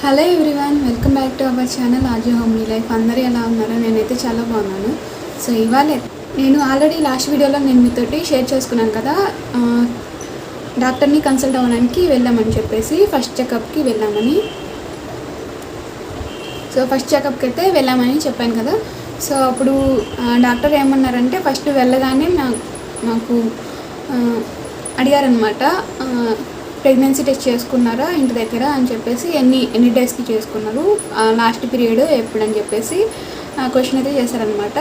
Hello everyone, welcome back to our channel Aaju homely life. అందరూ ఎలా ఉన్నారో? నేనైతే చాలా బాగున్నాను. సో ఇవాళ నేను ఆల్రెడీ లాస్ట్ వీడియోలో నేను మీతోటి షేర్ చేసుకున్నాను కదా, డాక్టర్ని కన్సల్ట్ అవ్వడానికి వెళ్ళామని చెప్పేసి, ఫస్ట్ చెకప్కి వెళ్ళామని. సో ఫస్ట్ చెకప్కి అయితే వెళ్ళామని చెప్పాను కదా. సో అప్పుడు డాక్టర్ ఏమన్నారంటే, ఫస్ట్ వెళ్ళగానే మాకు అడిగారనమాట, ప్రెగ్నెన్సీ టెస్ట్ చేసుకున్నారా ఇంటి దగ్గర అని చెప్పేసి, ఎన్ని డేస్కి చేసుకున్నారు, లాస్ట్ పీరియడ్ ఎప్పుడని చెప్పేసి క్వశ్చన్ అయితే చేశారనమాట.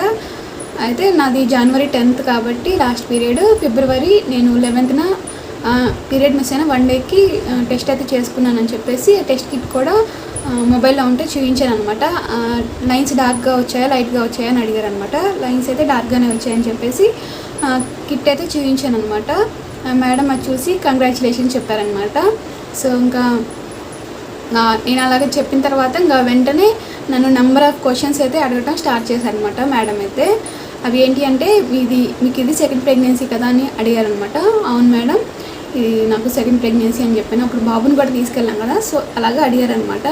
అయితే నాది జనవరి 10th కాబట్టి లాస్ట్ పీరియడ్, ఫిబ్రవరి నేను 11th పీరియడ్ మిస్ అయిన 1 డేకి టెస్ట్ అయితే చేసుకున్నానని చెప్పేసి, టెస్ట్ కిట్ కూడా మొబైల్లో ఉంటే చూపించాను అనమాట. లైన్స్ డార్క్గా వచ్చాయా లైట్గా వచ్చాయా అని అడిగారు అనమాట. లైన్స్ అయితే డార్క్గానే వచ్చాయని చెప్పేసి కిట్ అయితే చూపించాను అనమాట. మేడం అది చూసి కంగ్రాచులేషన్స్ చెప్పారనమాట. సో ఇంకా నేను అలాగే చెప్పిన తర్వాత ఇంకా వెంటనే నన్ను నెంబర్ ఆఫ్ క్వశ్చన్స్ అయితే అడగటం స్టార్ట్ చేశారనమాట మేడం అయితే. అవి ఏంటి అంటే, మీకు ఇది సెకండ్ ప్రెగ్నెన్సీ కదా అని అడిగారనమాట. అవును మేడం, ఇది నాకు సెకండ్ ప్రెగ్నెన్సీ అని చెప్పాను. అప్పుడు బాబుని కూడా తీసుకెళ్ళాం కదా, సో అలాగే అడిగారనమాట.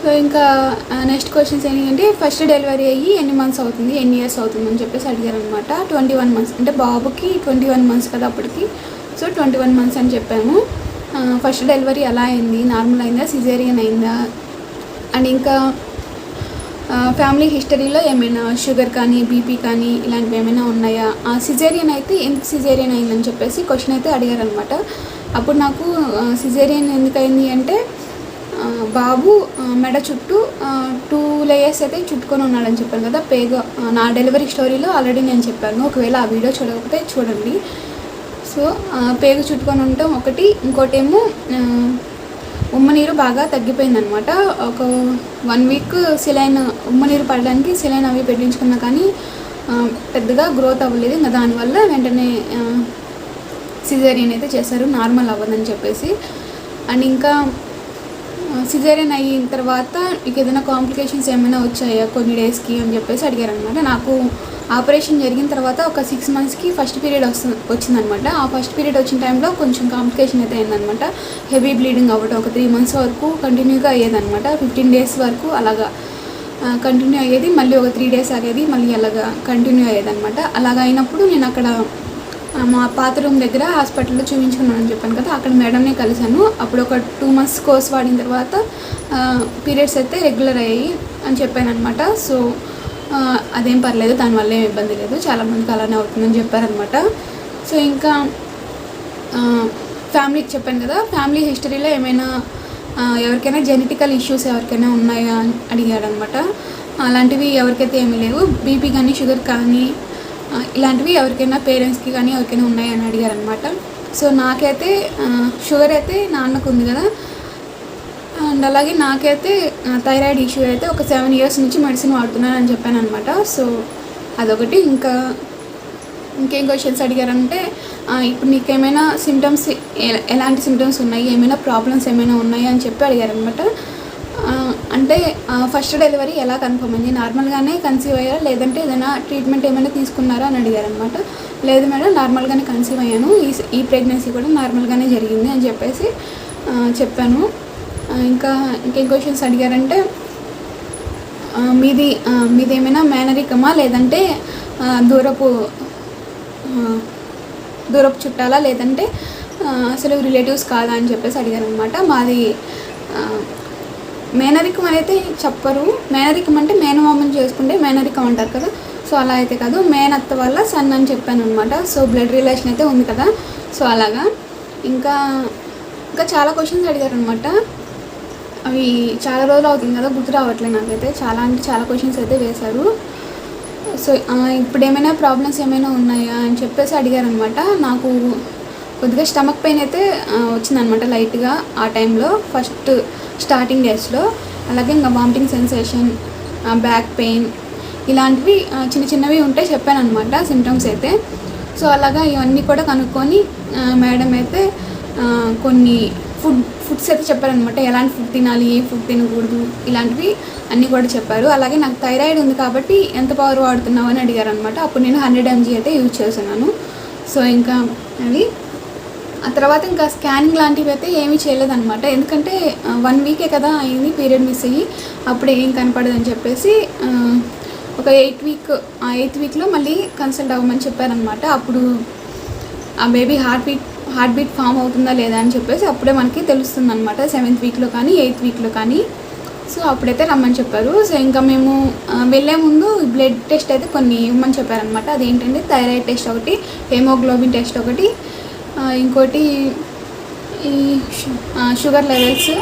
సో ఇంకా నెక్స్ట్ క్వశ్చన్స్ ఏంటంటే, ఫస్ట్ డెలివరీ అయ్యి ఎన్ని మంత్స్ అవుతుంది, ఎన్ని ఇయర్స్ అవుతుంది అని చెప్పేసి అడిగారనమాట. 21 months అంటే బాబుకి 21 months కదా అప్పటికి. సో 21 months అని చెప్పాము. ఫస్ట్ డెలివరీ ఎలా అయింది, నార్మల్ అయిందా, సిజేరియన్ అయిందా, అండ్ ఇంకా ఫ్యామిలీ హిస్టరీలో ఏమైనా షుగర్ కానీ బీపీ కానీ ఇలాంటివి ఏమైనా ఉన్నాయా, సిజేరియన్ అయితే ఎందుకు సిజేరియన్ అయిందని చెప్పేసి క్వశ్చన్ అయితే అడిగారనమాట. అప్పుడు నాకు సిజేరియన్ ఎందుకు అయింది అంటే, బాబు మెడ చుట్టూ 2 layers అయితే చుట్టుకొని ఉన్నాడని చెప్పాను కదా. నా డెలివరీ స్టోరీలో ఆల్రెడీ నేను చెప్పాను, ఒకవేళ ఆ వీడియో చూడకపోతే చూడండి. సో పేగు చుట్టుకొని ఉండటం ఒకటి, ఇంకోటేమో ఉమ్మనీరు బాగా తగ్గిపోయిందనమాట. ఒక 1 week సిలైన్, ఉమ్మనీరు పడడానికి సిలైన్ అవి పెట్టించుకున్నా కానీ పెద్దగా గ్రోత్ అవ్వలేదు. ఇంకా దానివల్ల వెంటనే సిజేరియన్ అయితే చేశారు, నార్మల్ అవ్వదని చెప్పేసి. అండ్ ఇంకా సిజేరియన్ అయిన తర్వాత మీకు ఏదైనా కాంప్లికేషన్స్ ఏమైనా వచ్చాయా కొన్ని డేస్కి అని చెప్పేసి అడిగారనమాట. నాకు ఆపరేషన్ జరిగిన తర్వాత ఒక 6 monthsకి ఫస్ట్ పీరియడ్ వచ్చిందనమాట. ఆ ఫస్ట్ పీరియడ్ వచ్చిన టైంలో కొంచెం కాంప్లికేషన్ అయితే అయిందనమాట. హెవీ బ్లీడింగ్ అవ్వడం ఒక 3 months వరకు కంటిన్యూగా అయ్యేదనమాట. 15 days వరకు అలాగా కంటిన్యూ అయ్యేది, మళ్ళీ ఒక 3 days ఆగేది, మళ్ళీ అలాగా కంటిన్యూ అయ్యేదనమాట. అలాగ అయినప్పుడు నేను అక్కడ మా పాత రూమ్ దగ్గర హాస్పిటల్లో చూపించుకున్నానని చెప్పాను కదా, అక్కడ మేడంనే కలిశాను. అప్పుడు ఒక 2 months కోర్స్ వాడిన తర్వాత పీరియడ్స్ అయితే రెగ్యులర్ అయ్యాయి అని చెప్పాను అనమాట. సో అదేం పర్లేదు, దానివల్ల ఏం ఇబ్బంది లేదు, చాలామందికి అలానే అవుతుందని చెప్పారనమాట. సో ఇంకా ఫ్యామిలీకి చెప్పాను కదా, ఫ్యామిలీ హిస్టరీలో ఏమైనా ఎవరికైనా జెనెటికల్ ఇష్యూస్ ఎవరికైనా ఉన్నాయా అని అడిగాడనమాట. అలాంటివి ఎవరికైతే ఏమీ లేవు. బీపీ కానీ షుగర్ కానీ ఇలాంటివి ఎవరికైనా పేరెంట్స్కి కానీ ఎవరికైనా ఉన్నాయని అడిగారనమాట. సో నాకైతే షుగర్ అయితే నాన్నకు ఉంది కదా, అండ్ అలాగే నాకైతే థైరాయిడ్ ఇష్యూ అయితే ఒక 7 years నుంచి మెడిసిన్ వాడుతున్నానని చెప్పాను అనమాట. సో అదొకటి. ఇంకేం క్వశ్చన్స్ అడిగారంటే, ఇప్పుడు నీకేమైనా సిమ్టమ్స్, ఎలాంటి సిమ్టమ్స్ ఉన్నాయి, ఏమైనా ప్రాబ్లమ్స్ ఏమైనా ఉన్నాయా అని చెప్పి అడిగారనమాట. అంటే ఫస్ట్ డెలివరీ ఎలా కన్ఫర్మ్ అయింది, నార్మల్గానే కన్సీవ్ అయ్యారా లేదంటే ఏదైనా ట్రీట్మెంట్ ఏమైనా తీసుకున్నారా అని అడిగారనమాట. లేదు మేడం, నార్మల్గానే కన్సీవ్ అయ్యాను, ఈ ప్రెగ్నెన్సీ కూడా నార్మల్గానే జరిగింది అని చెప్పేసి చెప్పాను. ఇంకేం క్వశ్చన్స్ అడిగారంటే, మీది ఏమైనా మేనరికమా లేదంటే దూరపు చుట్టాలా లేదంటే అసలు రిలేటివ్స్ కాదా అని చెప్పేసి అడిగారనమాట. మాది మేనరికం అయితే చెప్పరు. మేనరికం అంటే మేనమామని చేసుకుంటే మేనరికం అంటారు కదా, సో అలా అయితే కాదు, మేనత్త వల్ల సన్ అని చెప్పాను అనమాట. సో బ్లడ్ రిలేషన్ అయితే ఉంది కదా, సో అలాగా. ఇంకా చాలా క్వశ్చన్స్ అడిగారు అనమాట. అవి చాలా రోజులు అవుతుంది కదా, గుర్తు రావట్లేదు నాకైతే. చాలా క్వశ్చన్స్ అయితే వేశారు. సో ఇప్పుడు ఏమైనా ప్రాబ్లమ్స్ ఏమైనా ఉన్నాయా అని చెప్పేసి అడిగారనమాట. నాకు కొద్దిగా స్టమక్ పెయిన్ అయితే వచ్చిందనమాట లైట్గా ఆ టైంలో, ఫస్ట్ స్టార్టింగ్ డేస్లో. అలాగే ఇంకా వామిటింగ్ సెన్సేషన్, బ్యాక్ పెయిన్ ఇలాంటివి చిన్నవి ఉంటే చెప్పాను అనమాట సిమ్టమ్స్ అయితే. సో అలాగా ఇవన్నీ కూడా కనుక్కొని మేడం అయితే కొన్ని ఫుడ్స్ అయితే చెప్పారనమాట. ఎలాంటి ఫుడ్ తినాలి, ఏ ఫుడ్ తినకూడదు, ఇలాంటివి అన్నీ కూడా చెప్పారు. అలాగే నాకు థైరాయిడ్ ఉంది కాబట్టి ఎంత పవర్ వాడుతున్నావు అని అడిగారు అనమాట. అప్పుడు నేను 100 mg అయితే యూజ్ చేస్తున్నాను. సో ఇంకా అది ఆ తర్వాత ఇంకా స్కానింగ్ లాంటివి అయితే ఏమీ చేయలేదన్నమాట. ఎందుకంటే 1 వీకే కదా అయింది పీరియడ్ మిస్ అయ్యి, అప్పుడు ఏం కనపడదని చెప్పేసి ఒక 8th వీక్లో మళ్ళీ కన్సల్ట్ అవ్వమని చెప్పారనమాట. అప్పుడు ఆ బేబీ హార్ట్ బీట్ ఫామ్ అవుతుందా లేదా అని చెప్పేసి అప్పుడే మనకి తెలుస్తుంది అనమాట, 7th వీక్లో కానీ 8th వీక్లో కానీ. సో అప్పుడైతే రమ్మని చెప్పారు. సో ఇంకా మేము వెళ్ళే ముందు బ్లడ్ టెస్ట్ అయితే కొన్ని ఇవ్వమని చెప్పారనమాట. అదేంటంటే థైరాయిడ్ టెస్ట్ ఒకటి, హెమోగ్లోబిన్ టెస్ట్ ఒకటి, ఇంకోటి ఈ షుగర్ లెవెల్స్,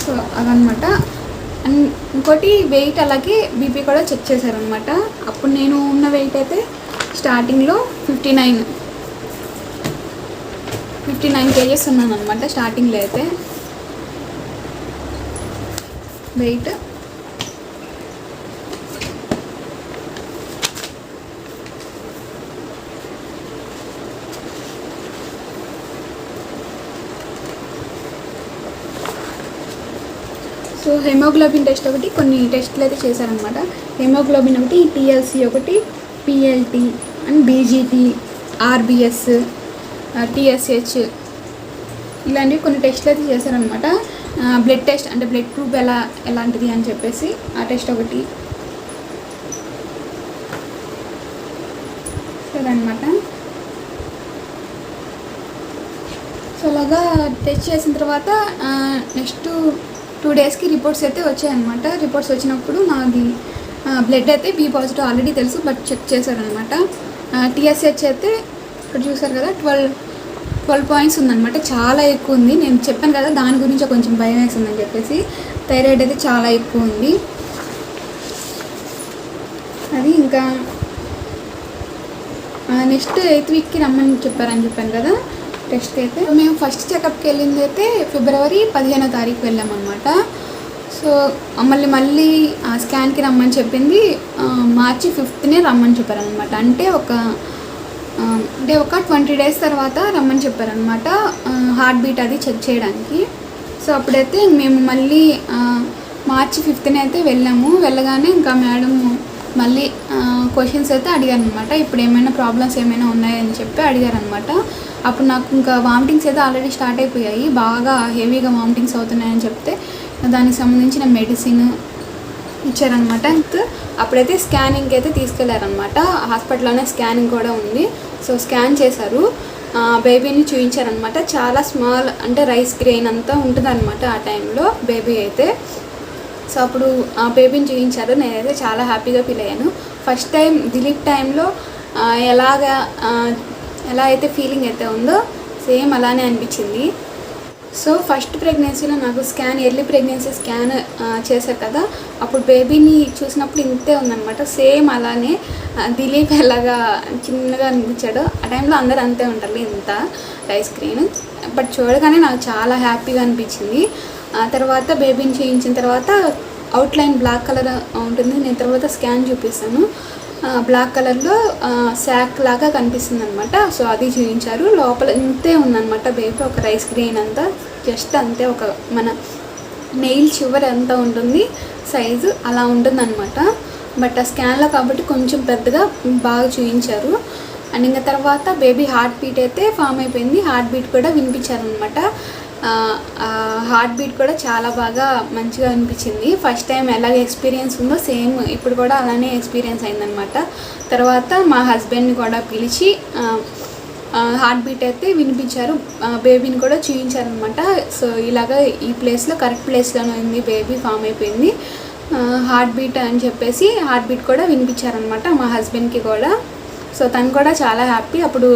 సో అవన్నమాట. అండ్ ఇంకోటి వెయిట్, అలాగే బీపీ కూడా చెక్ చేశారనమాట. అప్పుడు నేను ఉన్న వెయిట్ అయితే స్టార్టింగ్లో 59 కేజెస్ ఉన్నాను అనమాట స్టార్టింగ్లో అయితే వెయిట్. సో హెమోగ్లోబిన్ టెస్ట్ ఒకటి, కొన్ని టెస్ట్లు అయితే చేశారనమాట. హెమోగ్లోబిన్ ఒకటి, టీఎల్సీ ఒకటి, PLT and BGT, RBS, TSH, ఇలాంటివి కొన్ని టెస్ట్లు అయితే చేశారనమాట. బ్లడ్ టెస్ట్ అంటే బ్లడ్ గ్రూప్ ఎలాంటిది అని చెప్పేసి ఆ టెస్ట్ ఒకటి అనమాట. సో అలాగా టెస్ట్ చేసిన తర్వాత నెక్స్ట్ 2 డేస్కి రిపోర్ట్స్ అయితే వచ్చాయన్నమాట. రిపోర్ట్స్ వచ్చినప్పుడు నాది బ్లడ్ అయితే బి పాజిటివ్ ఆల్రెడీ తెలుసు, బట్ చెక్ చేశారనమాట. టీఎస్హెచ్ అయితే ఇక్కడ చూసారు కదా 12 పాయింట్స్ ఉందన్నమాట, చాలా ఎక్కువ ఉంది. నేను చెప్పాను కదా దాని గురించి కొంచెం భయం వేసిందని చెప్పేసి. థైరాయిడ్ అయితే చాలా ఎక్కువ ఉంది. అది ఇంకా నెక్స్ట్ 8th వీక్కి రమ్మని చెప్పారని చెప్పాను కదా టెస్ట్కి అయితే. మేము ఫస్ట్ చెకప్కి వెళ్ళింది అయితే ఫిబ్రవరి 15వ తారీఖు వెళ్ళామన్నమాట. సో మళ్ళీ స్కాన్కి రమ్మని చెప్పింది మార్చి 5th రమ్మని చెప్పారనమాట. అంటే ఒక 20 డేస్ తర్వాత రమ్మని చెప్పారనమాట హార్ట్ బీట్ అది చెక్ చేయడానికి. సో అప్పుడైతే మేము మళ్ళీ మార్చి 5th అయితే వెళ్ళాము. వెళ్ళగానే ఇంకా మేడం మళ్ళీ క్వశ్చన్స్ అయితే అడిగారనమాట. ఇప్పుడు ఏమైనా ప్రాబ్లమ్స్ ఏమైనా ఉన్నాయని చెప్పి అడిగారనమాట. అప్పుడు నాకు ఇంకా వామిటింగ్స్ అయితే ఆల్రెడీ స్టార్ట్ అయిపోయాయి, బాగా హెవీగా వామిటింగ్స్ అవుతున్నాయని చెప్తే దానికి సంబంధించిన మెడిసిన్ ఇచ్చారనమాట. అప్పుడైతే స్కానింగ్కి అయితే తీసుకెళ్లారనమాట. హాస్పిటల్లోనే స్కానింగ్ కూడా ఉంది. సో స్కాన్ చేశారు, బేబీని చూపించారనమాట. చాలా స్మాల్ అంటే రైస్ గ్రెయిన్ అంతా ఉంటుందన్నమాట ఆ టైంలో బేబీ అయితే. సో అప్పుడు ఆ బేబీని చూపించారు. నేనైతే చాలా హ్యాపీగా ఫీల్ అయ్యాను. ఫస్ట్ టైం దిలీప్ టైంలో ఎలా అయితే ఫీలింగ్ అయితే ఉందో సేమ్ అలానే అనిపించింది. సో ఫస్ట్ ప్రెగ్నెన్సీలో నాకు ఎర్లీ ప్రెగ్నెన్సీ స్కాన్ చేశారు కదా, అప్పుడు బేబీని చూసినప్పుడు ఇంతే ఉందన్నమాట. సేమ్ అలానే దిలీప్ ఎలాగా చిన్నగా అనిపించాడు, ఆ టైంలో అందరూ అంతే ఉంటారు ఇంత రైస్ స్క్రీన్. బట్ చూడగానే నాకు చాలా హ్యాపీగా అనిపించింది. ఆ తర్వాత బేబీని చేయించిన తర్వాత అవుట్లైన్ బ్లాక్ కలర్ ఉంటుంది. నేను తర్వాత స్కాన్ చూపిస్తాను. బ్లాక్ కలర్లో శాక్ లాగా కనిపిస్తుంది అనమాట. సో అది చూపించారు. లోపల ఇంతే ఉందన్నమాట బేబీ, ఒక రైస్ గ్రెయిన్ అంతా జస్ట్ అంతే, ఒక మన నెయిల్ చివరి ఎంత ఉంటుంది సైజు అలా ఉంటుందన్నమాట. బట్ ఆ స్కాన్లో కాబట్టి కొంచెం పెద్దగా బాగా చూపించారు. అండ్ ఇంకా తర్వాత బేబీ హార్ట్ బీట్ అయితే ఫామ్ అయిపోయింది. హార్ట్ బీట్ కూడా వినిపించారనమాట. హార్ట్ బీట్ కూడా చాలా బాగా మంచిగా అనిపించింది. ఫస్ట్ టైం ఎలాగ ఎక్స్పీరియన్స్ ఉందో సేమ్ ఇప్పుడు కూడా అలానే ఎక్స్పీరియన్స్ అయిందనమాట. తర్వాత మా హస్బెండ్ని కూడా పిలిచి హార్ట్ బీట్ అయితే వినిపించారు, బేబీని కూడా చూపించారనమాట. సో ఇలాగ ఈ ప్లేస్లో కరెక్ట్ ప్లేస్లోనే ఉంది, బేబీ ఫామ్ అయిపోయింది, హార్ట్ బీట్ అని చెప్పేసి హార్ట్ బీట్ కూడా వినిపించారనమాట మా హస్బెండ్కి కూడా. సో తను కూడా చాలా హ్యాపీ. అప్పుడు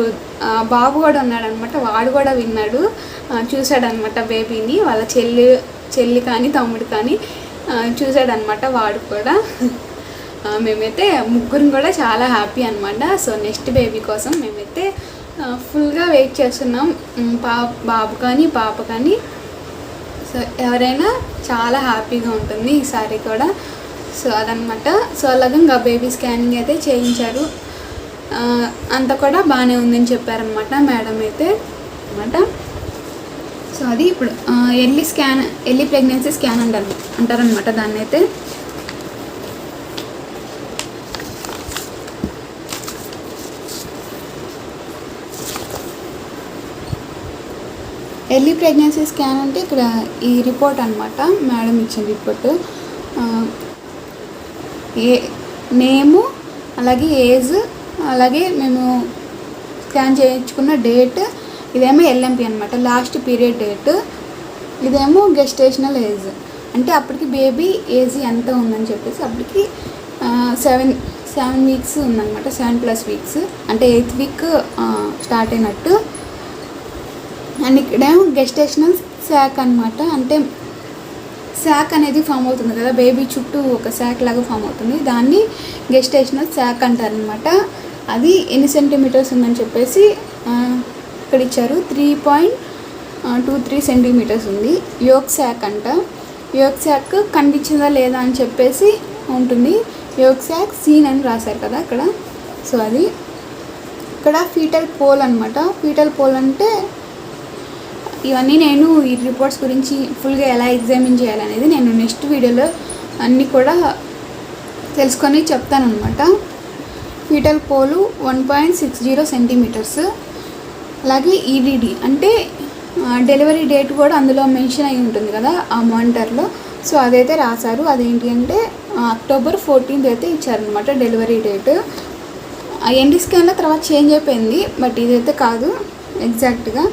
బాబు కూడా ఉన్నాడనమాట, వాడు కూడా విన్నాడు, చూశాడనమాట బేబీని. వాళ్ళ చెల్లి కానీ తమ్ముడు కానీ చూశాడనమాట వాడు కూడా. మేమైతే ముగ్గురు కూడా చాలా హ్యాపీ అనమాట. సో నెక్స్ట్ బేబీ కోసం మేమైతే ఫుల్గా వెయిట్ చేస్తున్నాం, బాబు కానీ పాప కానీ. సో ఎవరైనా చాలా హ్యాపీగా ఉంటుంది ఈసారి కూడా. సో అదనమాట. సో అలాగే ఇంకా బేబీ స్కానింగ్ అయితే చేయించారు, అంతా కూడా బాగానే ఉందని చెప్పారనమాట మేడం అయితే అనమాట. సో అది ఇప్పుడు ఎర్లీ ప్రెగ్నెన్సీ స్కాన్ అంటారనమాట దాన్ని అయితే. ఎర్లీ ప్రెగ్నెన్సీ స్కాన్ అంటే ఇక్కడ ఈ రిపోర్ట్ అనమాట, మేడం ఇచ్చిన రిపోర్టు. నేము, అలాగే ఏజ్, అలాగే మేము స్కాన్ చేయించుకున్న డేట్. ఇదేమో ఎల్ఎంపి అనమాట, లాస్ట్ పీరియడ్ డేట్. ఇదేమో గెస్టేషనల్ ఏజ్, అంటే అప్పటికి బేబీ ఏజ్ ఎంత ఉందని చెప్పేసి అప్పటికి 7 వీక్స్ ఉందన్నమాట, 7+ వీక్స్, అంటే 8th వీక్ స్టార్ట్ అయినట్టు. అండ్ ఇక్కడేమో గెస్టేషనల్ శాక్ అనమాట, అంటే శాక్ అనేది ఫామ్ అవుతుంది కదా, బేబీ చుట్టూ ఒక శాక్ లాగా ఫామ్ అవుతుంది, దాన్ని గెస్టేషనల్ శాక్ అంటారనమాట. అది ఎన్ని సెంటీమీటర్స్ ఉందని చెప్పేసి ఇక్కడ ఇచ్చారు, 3.23 సెంటీమీటర్స్ ఉంది. యోక్ శాక్ అంట. యోక్ శాక్ కనిపించిందా లేదా అని చెప్పేసి ఉంటుంది. యోక్ శాక్ సీన్ అని రాశారు కదా ఇక్కడ. సో అది ఇక్కడ ఫీటల్ పోల్ అనమాట. ఫీటల్ పోల్ అంటే ఇవన్నీ నేను ఈ రిపోర్ట్స్ గురించి ఫుల్గా ఎలా ఎగ్జామిన్ చేయాలనేది నేను నెక్స్ట్ వీడియోలో అన్నీ కూడా తెలుసుకొని చెప్తాను అనమాట. Fetal pole 1.60 centimetres. అలాగే ఈడీడీ అంటే డెలివరీ డేట్ కూడా అందులో మెన్షన్ అయి ఉంటుంది కదా ఆ మానిటర్లో. సో అదైతే రాశారు. అదేంటి అంటే October 14th అయితే ఇచ్చారనమాట డెలివరీ డేట్. ఎన్డీ స్కాన్లో తర్వాత చేంజ్ అయిపోయింది, బట్ ఇదైతే కాదు ఎగ్జాక్ట్గా.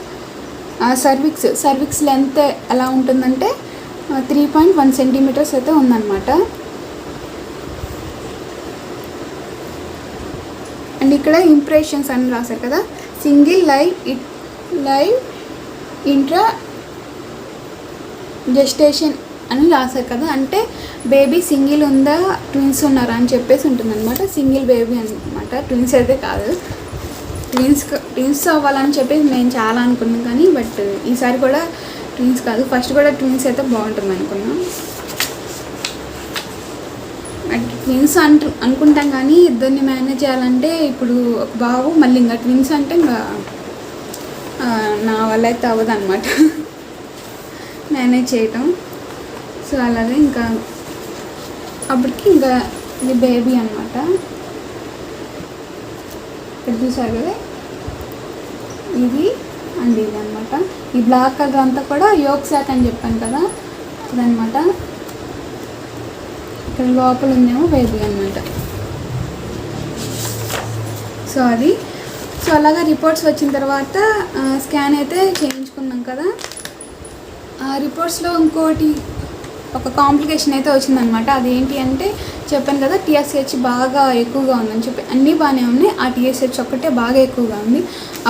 సర్విక్స్ లెంత్ ఎలా ఉంటుందంటే 3.1 సెంటీమీటర్స్ అయితే ఉందన్నమాట. అండ్ ఇక్కడ ఇంప్రెషన్స్ అని రాశారు కదా, సింగిల్ లైవ్ ఇంట్రా జెస్టేషన్ అని రాశారు కదా, అంటే బేబీ సింగిల్ ఉందా ట్విన్స్ ఉన్నారా అని చెప్పేసి ఉంటుందన్నమాట. సింగిల్ బేబీ అనమాట, ట్విన్స్ అయితే కాదు. ట్విన్స్ అవ్వాలని చెప్పేసి మేము చాలా అనుకున్నాం కానీ, బట్ ఈసారి కూడా ట్విన్స్ కాదు, ఫస్ట్ కూడా ట్విన్స్ అయితే బాగుంటుంది అనుకున్నాం. బట్ ట్విన్స్ అనుకుంటాం కానీ ఇద్దరిని మేనేజ్ చేయాలంటే ఇప్పుడు ఒక బాబు మళ్ళీ ఇంకా ట్విన్స్ అంటే ఇంకా నా వల్ల అయితే అవ్వదు అనమాట మేనేజ్ చేయటం. సో అలాగే ఇంకా అప్పటికి ఇంకా ఇది బేబీ అనమాట. ఇక్కడ చూసారు కదా, ఇది అండ్ ఇది అనమాట. ఈ బ్లాక్ కలర్ అంతా కూడా యోక్ శాక్ అని చెప్పాను కదా అదనమాట. ఇక్కడ లోపల ఉందేమో బేబీ అనమాట. సో అది సో అలాగా రిపోర్ట్స్ వచ్చిన తర్వాత స్కాన్ అయితే చేయించుకున్నాం కదా. ఆ రిపోర్ట్స్లో ఇంకోటి ఒక కాంప్లికేషన్ అయితే వచ్చిందనమాట. అదేంటి అంటే చెప్పాను కదా TSH బాగా ఎక్కువగా ఉందని చెప్పి, అన్నీ బాగానే ఉన్నాయి, ఆ TSH ఒక్కటే బాగా ఎక్కువగా ఉంది.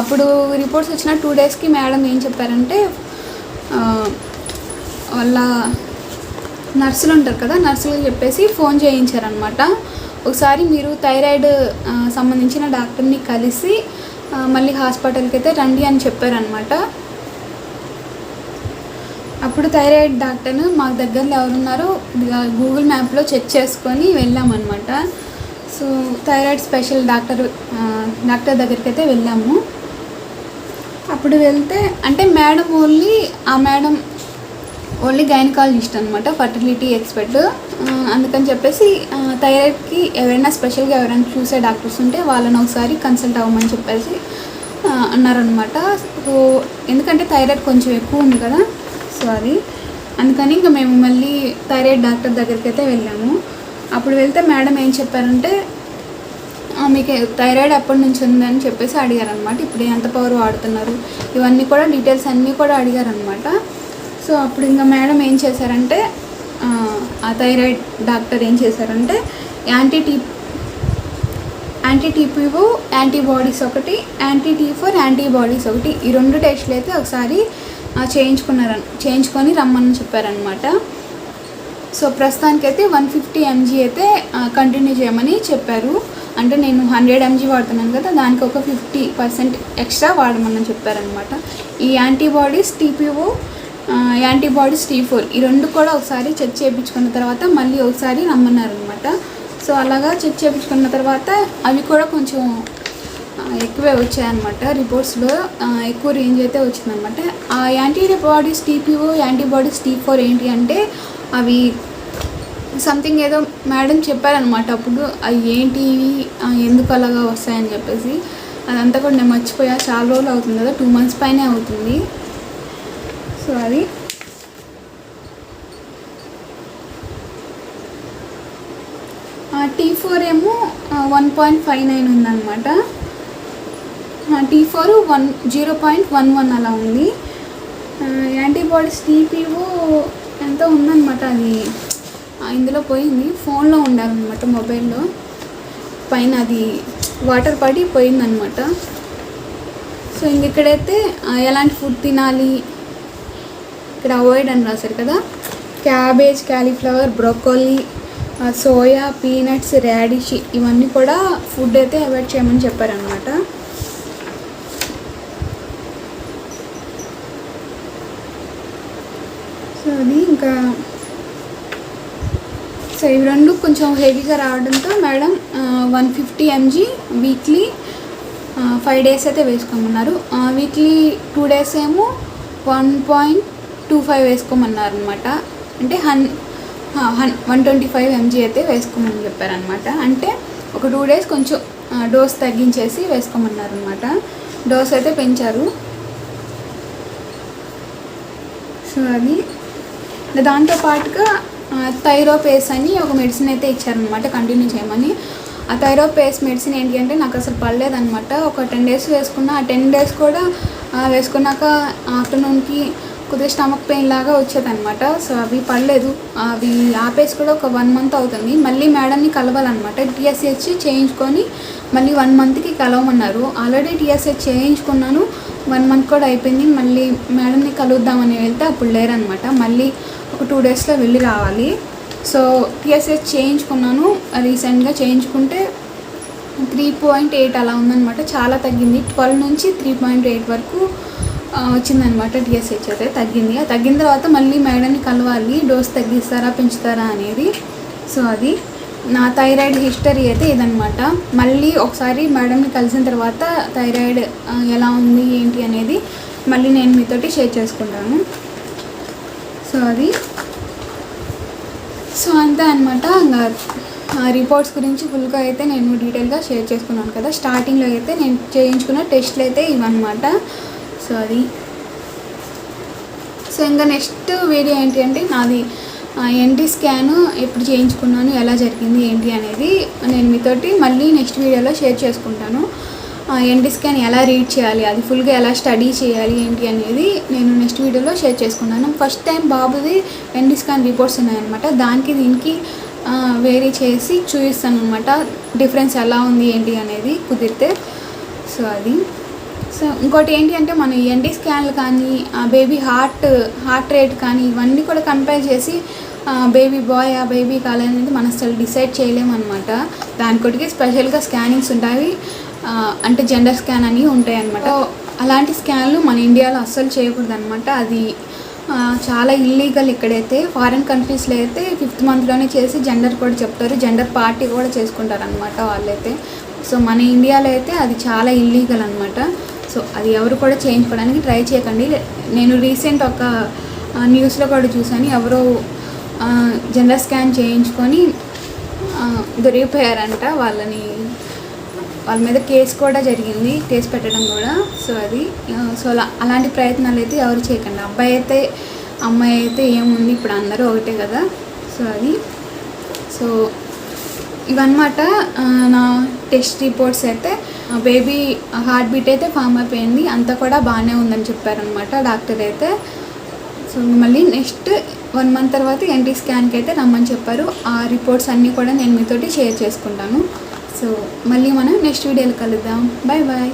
అప్పుడు రిపోర్ట్స్ వచ్చిన 2 డేస్కి మేడం ఏం చెప్పారంటే వాళ్ళ నర్సులు ఉంటారు కదా, నర్సులు చెప్పేసి ఫోన్ చేయించారనమాట. ఒకసారి మీరు థైరాయిడ్ సంబంధించిన డాక్టర్ని కలిసి మళ్ళీ హాస్పిటల్కి అయితే రండి అని చెప్పారనమాట. అప్పుడు థైరాయిడ్ డాక్టర్ను మాకు దగ్గరలో ఎవరున్నారో గూగుల్ మ్యాప్లో చెక్ చేసుకొని వెళ్ళామన్నమాట. సో థైరాయిడ్ స్పెషల్ డాక్టర్ దగ్గరికి అయితే వెళ్ళాము. అప్పుడు వెళ్తే అంటే మేడం ఓన్లీ గైనకాలజిస్ట్ అనమాట, ఫర్టిలిటీ ఎక్స్పర్ట్. అందుకని చెప్పేసి థైరాయిడ్కి ఎవరైనా స్పెషల్గా ఎవరైనా చూసే డాక్టర్స్ ఉంటే వాళ్ళని ఒకసారి కన్సల్ట్ అవ్వమని చెప్పేసి అన్నారనమాట. సో ఎందుకంటే థైరాయిడ్ కొంచెం ఎక్కువ ఉంది కదా, సో అది అందుకని ఇంకా మేము మళ్ళీ థైరాయిడ్ డాక్టర్ దగ్గరికి అయితే వెళ్ళాము. అప్పుడు వెళ్తే మేడం ఏం చెప్పారంటే మీకు థైరాయిడ్ ఎప్పటి నుంచి ఉందని చెప్పేసి అడిగారనమాట. ఇప్పుడు ఎంత పవర్ వాడుతున్నారు ఇవన్నీ కూడా డీటెయిల్స్ అన్నీ కూడా అడిగారనమాట. సో అప్పుడు ఇంకా మేడం ఏం చేశారంటే ఆ థైరాయిడ్ డాక్టర్ ఏం చేశారంటే యాంటీ-TPO యాంటీబాడీస్ ఒకటి, యాంటీ-T4 యాంటీబాడీస్ ఒకటి, ఈ 2 టెస్టులు అయితే ఒకసారి చేయించుకొని రమ్మని చెప్పారనమాట. సో ప్రస్తుతానికైతే 150 mg అయితే కంటిన్యూ చేయమని చెప్పారు. అంటే నేను 100 mg వాడుతున్నాను కదా, దానికి ఒక 50% ఎక్స్ట్రా వాడమని చెప్పారనమాట. ఈ యాంటీబాడీస్ TPO యాంటీబాడీస్ T4 ఈ 2 కూడా ఒకసారి చెక్ చేయించుకున్న తర్వాత మళ్ళీ ఒకసారి రమ్మన్నారనమాట. సో అలాగా చెక్ చేయించుకున్న తర్వాత అవి కూడా కొంచెం ఎక్కువే వచ్చాయన్నమాట. రిపోర్ట్స్లో ఎక్కువ రేంజ్ అయితే వచ్చిందనమాట. ఆ యాంటీబాడీస్ TPO యాంటీబాడీస్ T4 ఏంటి అంటే అవి సంథింగ్ ఏదో మేడం చెప్పారనమాట. అప్పుడు అవి ఏంటి ఎందుకు అలాగా వస్తాయని చెప్పేసి అదంతా కూడా నేను మర్చిపోయా. చాలా రోజులు అవుతుంది కదా, 2 months పైనే అవుతుంది. సో అది T4 ఏమో 1.59 ఉందన్నమాట. T4 0.11 అలా ఉంది. యాంటీబాడీస్ TPO ఎంత ఉందన్నమాట. అది ఇందులో పోయింది, ఫోన్లో ఉండాలన్నమాట, మొబైల్లో పైన అది వాటర్ పడి పోయిందనమాట. సో ఇక్కడైతే ఎలాంటి ఫుడ్ తినాలి, ఇక్కడ అవాయిడ్ అని రాశారు కదా. Cabbage, cauliflower, broccoli, soya, peanuts, radish ఇవన్నీ కూడా ఫుడ్ అయితే అవాయిడ్ చేయమని చెప్పారనమాట. సో అది ఇంకా సో ఇవి రెండు కొంచెం హెవీగా రావడంతో మేడం 150 mg వీక్లీ 5 days అయితే వేసుకోమన్నారు. వీక్లీ 2 days ఏమో 1.25 వేసుకోమన్నారు అనమాట. అంటే 125 mg అయితే వేసుకోమని చెప్పారనమాట. అంటే ఒక 2 days కొంచెం డోస్ తగ్గించేసి వేసుకోమన్నారు అనమాట. డోస్ అయితే పెంచారు. సో అది దాంతోపాటుగా థైరోపేస్ అని ఒక మెడిసిన్ అయితే ఇచ్చారనమాట కంటిన్యూ చేయమని. ఆ థైరోపేస్ మెడిసిన్ ఏంటి అంటే నాకు అసలు పడలేదనమాట. ఒక 10 days వేసుకున్నా. ఆ 10 days కూడా వేసుకున్నాక ఆఫ్టర్నూన్కి కొద్దిగా స్టమక్ పెయిన్ లాగా వచ్చేదనమాట. సో అవి పడలేదు. అవి ఆపేసి కూడా ఒక 1 month అవుతుంది. మళ్ళీ మేడంని కలవాలన్నమాట. TSH చేయించుకొని మళ్ళీ 1 monthకి కలవమన్నారు. ఆల్రెడీ TSH చేయించుకున్నాను, 1 month కూడా అయిపోయింది. మళ్ళీ మేడంని కలుద్దామని వెళ్తే అప్పుడు లేరనమాట. మళ్ళీ ఒక 2 daysలో వెళ్ళి రావాలి. సో TSH చేయించుకున్నాను, రీసెంట్గా చేయించుకుంటే 3.8 అలా ఉందన్నమాట. చాలా తగ్గింది. 12 నుంచి 3.8 వరకు వచ్చిందనమాట. TSH అయితే తగ్గింది. తగ్గిన తర్వాత మళ్ళీ మేడంని కలవాలి, డోస్ తగ్గిస్తారా పెంచుతారా అనేది. సో అది నా థైరాయిడ్ హిస్టరీ అయితే ఇదనమాట. మళ్ళీ ఒకసారి మేడంని కలిసిన తర్వాత థైరాయిడ్ ఎలా ఉంది ఏంటి అనేది మళ్ళీ నేను మీతోటి షేర్ చేసుకుంటాను. సో అది సో అంతే అనమాట. ఇంకా రిపోర్ట్స్ గురించి ఫుల్గా అయితే నేను డీటెయిల్గా షేర్ చేసుకున్నాను కదా. స్టార్టింగ్లో అయితే నేను చేయించుకున్న టెస్ట్లు అయితే ఇవన్నమాట. సో అది సో ఇంకా నెక్స్ట్ వీడియో ఏంటి అంటే నాది NT స్కాన్ ఎప్పుడు చేయించుకున్నాను, ఎలా జరిగింది ఏంటి అనేది నేను మీతోటి మళ్ళీ నెక్స్ట్ వీడియోలో షేర్ చేసుకుంటాను. NT స్కాన్ ఎలా రీడ్ చేయాలి, అది ఫుల్గా ఎలా స్టడీ చేయాలి ఏంటి అనేది నేను నెక్స్ట్ వీడియోలో షేర్ చేసుకున్నాను. ఫస్ట్ టైం బాబుది NT స్కాన్ రిపోర్ట్స్ ఉన్నాయన్నమాట. దానికి దీనికి వేరీ చేసి చూపిస్తాను అనమాట, డిఫరెన్స్ ఎలా ఉంది ఏంటి అనేది కుదిరితే. సో అది సో ఇంకోటి ఏంటి అంటే మన NT స్కాన్లు కానీ బేబీ హార్ట్ రేట్ కానీ ఇవన్నీ కూడా కంపేర్ చేసి బేబీ బాయ్ బేబీ కాల్ అనేది మనం అసలు డిసైడ్ చేయలేమన్నమాట. దానికొటికి స్పెషల్గా స్కానింగ్స్ ఉంటాయి, అంటే జెండర్ స్కాన్ అని ఉంటాయి అన్నమాట. అలాంటి స్కాన్లు మన ఇండియాలో అస్సలు చేయకూడదు అనమాట. అది చాలా ఇల్లీగల్. ఇక్కడైతే ఫారిన్ కంట్రీస్లో అయితే 5th monthలోనే చేసి జెండర్ కూడా చెప్తారు, జెండర్ పార్టీ కూడా చేసుకుంటారు అనమాట వాళ్ళైతే. సో మన ఇండియాలో అయితే అది చాలా ఇల్లీగల్ అనమాట. సో అది ఎవరు కూడా చేయించుకోవడానికి ట్రై చేయకండి. నేను రీసెంట్ ఒక న్యూస్లో కూడా చూసాను, ఎవరో జెండర్ స్కాన్ చేయించుకొని దొరికిపోయారంట. వాళ్ళ మీద కేసు కూడా జరిగింది, కేసు పెట్టడం కూడా. సో అది సో అలాంటి ప్రయత్నాలు అయితే ఎవరు చేయకండి. అబ్బాయి అయితే అమ్మాయి అయితే ఏముంది, ఇప్పుడు అందరూ ఒకటే కదా. సో అది సో ఇవన్నమాట నా టెస్ట్ రిపోర్ట్స్. అయితే బేబీ హార్ట్ బీట్ అయితే ఫామ్ అయిపోయింది, అంతా కూడా బాగానే ఉందని చెప్పారనమాట డాక్టర్ అయితే. సో మళ్ళీ నెక్స్ట్ 1 month తర్వాత NT స్కాన్కి అయితే రమ్మని చెప్పారు. ఆ రిపోర్ట్స్ అన్నీ కూడా నేను మీతోటి షేర్ చేసుకుంటాను. సో మళ్ళీ మనం నెక్స్ట్ వీడియోలో కలుద్దాం. Bye bye.